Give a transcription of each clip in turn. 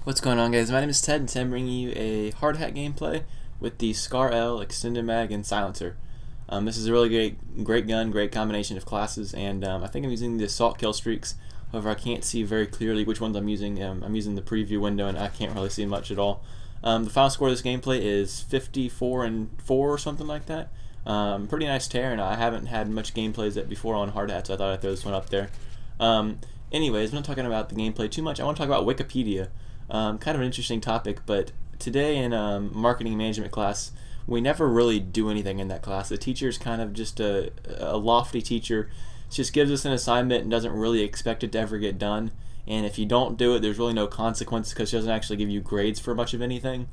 What's going on, guys? My name is Ted, and today I'm bringing you a Hardhat gameplay with the Scar L extended mag and silencer. This is a really great gun, great combination of classes, and I think I'm using the assault kill streaks. However, I can't see very clearly which ones I'm using. I'm using the preview window, and I can't really see much at all. The final score of this gameplay is 54-4 or something like that. Pretty nice tear, and I haven't had much gameplays that before on Hardhat, so I thought I'd throw this one up there. Anyways, I'm not talking about the gameplay too much. I want to talk about Wikipedia. Kind of an interesting topic, but today in marketing management class, we never really do anything in that class. The teacher's kind of just a lofty teacher. Just gives us an assignment and doesn't really expect it to ever get done. And if you don't do it, there's really no consequence because she doesn't actually give you grades for much of anything.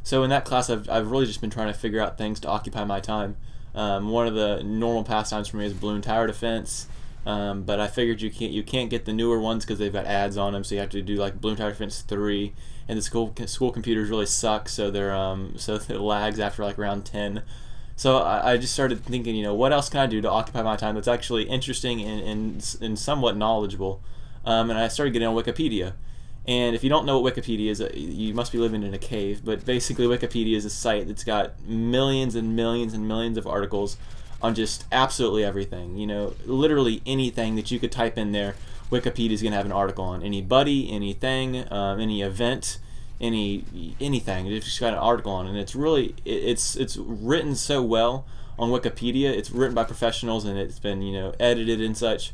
So in that class, I've really just been trying to figure out things to occupy my time. One of the normal pastimes for me is balloon tower defense. But I figured you can't get the newer ones because they've got ads on them, so you have to do like Balloon Tower Defense 3, and the school computers really suck, so they're so it lags after like round 10. So I just started thinking, you know, what else can I do to occupy my time that's actually interesting and somewhat knowledgeable, and I started getting on Wikipedia. And if you don't know what Wikipedia is, you must be living in a cave. But basically, Wikipedia is a site that's got millions and millions and millions of articles on just absolutely everything. You know, literally anything that you could type in there, Wikipedia is gonna have an article on. Anybody, anything, any event, anything. It's just got an article on, and it's really it's written so well on Wikipedia. It's written by professionals, and it's been, you know, edited and such.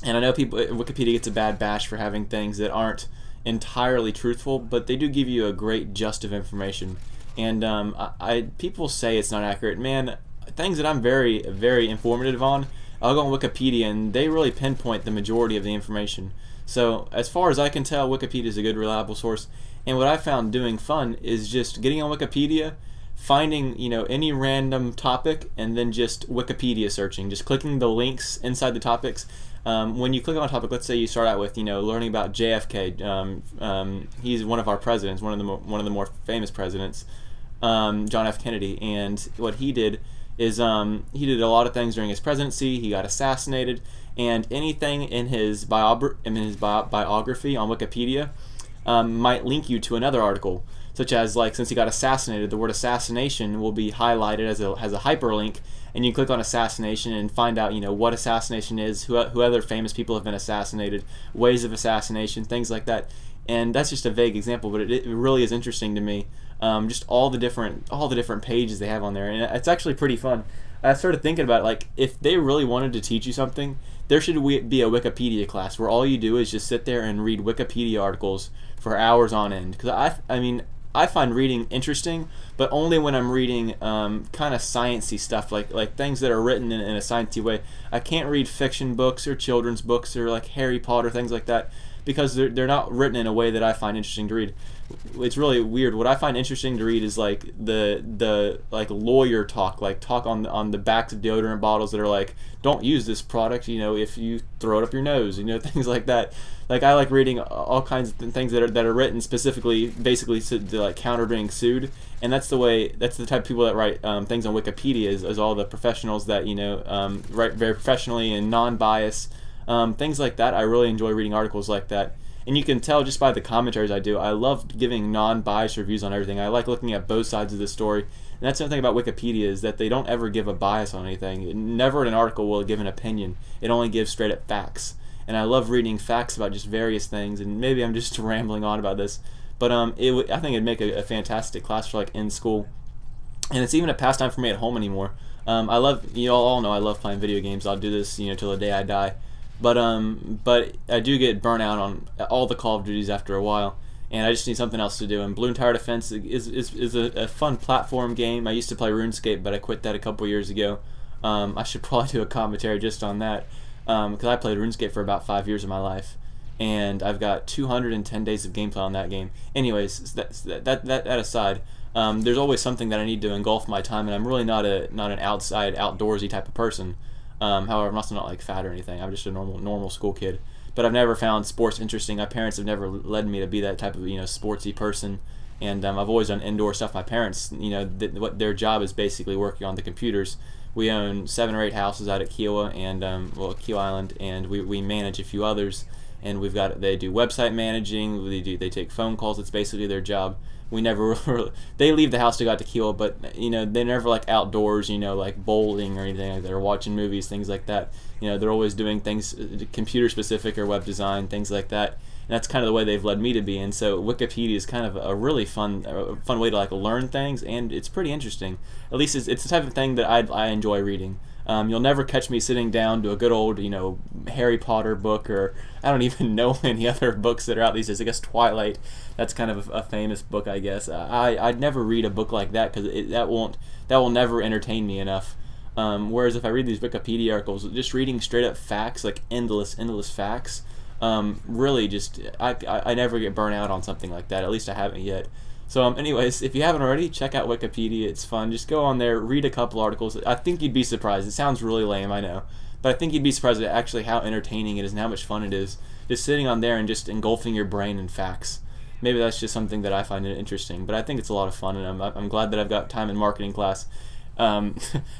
And I know Wikipedia gets a bad bash for having things that aren't entirely truthful, but they do give you a great gist of information. And people say it's not accurate. Man, things that I'm very informative on, I'll go on Wikipedia and they really pinpoint the majority of the information. So as far as I can tell, Wikipedia is a good, reliable source. And what I found doing fun is just getting on Wikipedia, finding, you know, any random topic, and then just Wikipedia searching, just clicking the links inside the topics. When you click on a topic, let's say you start out with, you know, learning about JFK. He's one of our presidents, one of the more famous presidents, John F. Kennedy, and what he did is he did a lot of things during his presidency. He got assassinated, and anything in his biography on Wikipedia might link you to another article, such as, like, since he got assassinated, the word assassination will be highlighted as a hyperlink, and you click on assassination and find out, you know, what assassination is, who other famous people have been assassinated, ways of assassination, things like that. And that's just a vague example, but it really is interesting to me. Just all the different pages they have on there, and it's actually pretty fun. I started thinking about, like, if they really wanted to teach you something, there should be a Wikipedia class where all you do is just sit there and read Wikipedia articles for hours on end. Because I mean, I find reading interesting, but only when I'm reading kind of sciencey stuff, like things that are written in a sciencey way. I can't read fiction books or children's books or like Harry Potter, things like that, because they're not written in a way that I find interesting to read. It's really weird. What I find interesting to read is like the like lawyer talk, like talk on the backs of deodorant bottles that are like, don't use this product, you know, if you throw it up your nose, you know, things like that. Like, I like reading all kinds of things that are written specifically, basically to like counter being sued, and that's the type of people that write things on Wikipedia is all the professionals that, you know, write very professionally and non-biased. Things like that. I really enjoy reading articles like that. And you can tell just by the commentaries I do, I love giving non-biased reviews on everything. I like looking at both sides of the story. And that's the thing about Wikipedia, is that they don't ever give a bias on anything. Never in an article will it give an opinion. It only gives straight up facts. And I love reading facts about just various things. And maybe I'm just rambling on about this, but I think it'd make a fantastic class for like in school. And it's even a pastime for me at home anymore. I love, you all know I love playing video games. I'll do this, you know, till the day I die. But I do get burnt out on all the Call of Duties after a while, and I just need something else to do. And Balloon Tower Defense is a fun platform game. I used to play RuneScape, but I quit that a couple years ago. I should probably do a commentary just on that, because I played RuneScape for about 5 years of my life, and I've got 210 days of gameplay on that game. Anyways, that aside, there's always something that I need to engulf my time, and I'm really not an outdoorsy type of person. However, I'm also not like fat or anything. I'm just a normal school kid. But I've never found sports interesting. My parents have never led me to be that type of, you know, sportsy person. And I've always done indoor stuff. My parents, you know, what their job is basically working on the computers. We own 7 or 8 houses out at Kiowa and Kiowa Island, and we manage a few others. and they do website managing. They take phone calls. It's basically their job. We never they leave the house to go out to Kiel, but they're never like outdoors, like bowling or anything like that, or watching movies, things like that. They're always doing things computer specific or web design, things like that. And that's kind of the way they've led me to be. And so Wikipedia is kind of a really fun way to like learn things, and it's pretty interesting. At least it's the type of thing that I enjoy reading. You'll never catch me sitting down to a good old, Harry Potter book, or I don't even know any other books that are out these days. I guess Twilight, that's kind of a famous book, I guess. I'd never read a book like that because that will never entertain me enough. Whereas if I read these Wikipedia articles, just reading straight up facts, like endless facts, really just I never get burnt out on something like that. At least I haven't yet. So anyways, if you haven't already, check out Wikipedia. It's fun. Just go on there, read a couple articles. I think you'd be surprised. It sounds really lame, I know, but I think you'd be surprised at actually how entertaining it is and how much fun it is just sitting on there and just engulfing your brain in facts. Maybe that's just something that I find interesting, but I think it's a lot of fun, and I'm glad that I've got time in marketing class.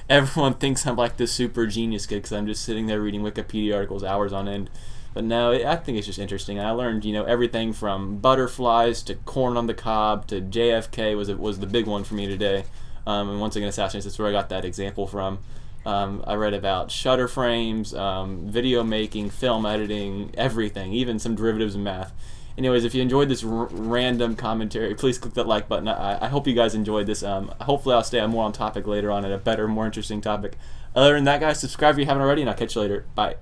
Everyone thinks I'm like this super genius kid because I'm just sitting there reading Wikipedia articles hours on end. But no, I think it's just interesting. I learned, everything from butterflies to corn on the cob to JFK was the big one for me today. And once again, assassinations, that's where I got that example from. I read about shutter frames, video making, film editing, everything, even some derivatives in math. Anyways, if you enjoyed this random commentary, please click that like button. I hope you guys enjoyed this. Hopefully I'll stay more on topic later on at a better, more interesting topic. Other than that, guys, subscribe if you haven't already, and I'll catch you later. Bye.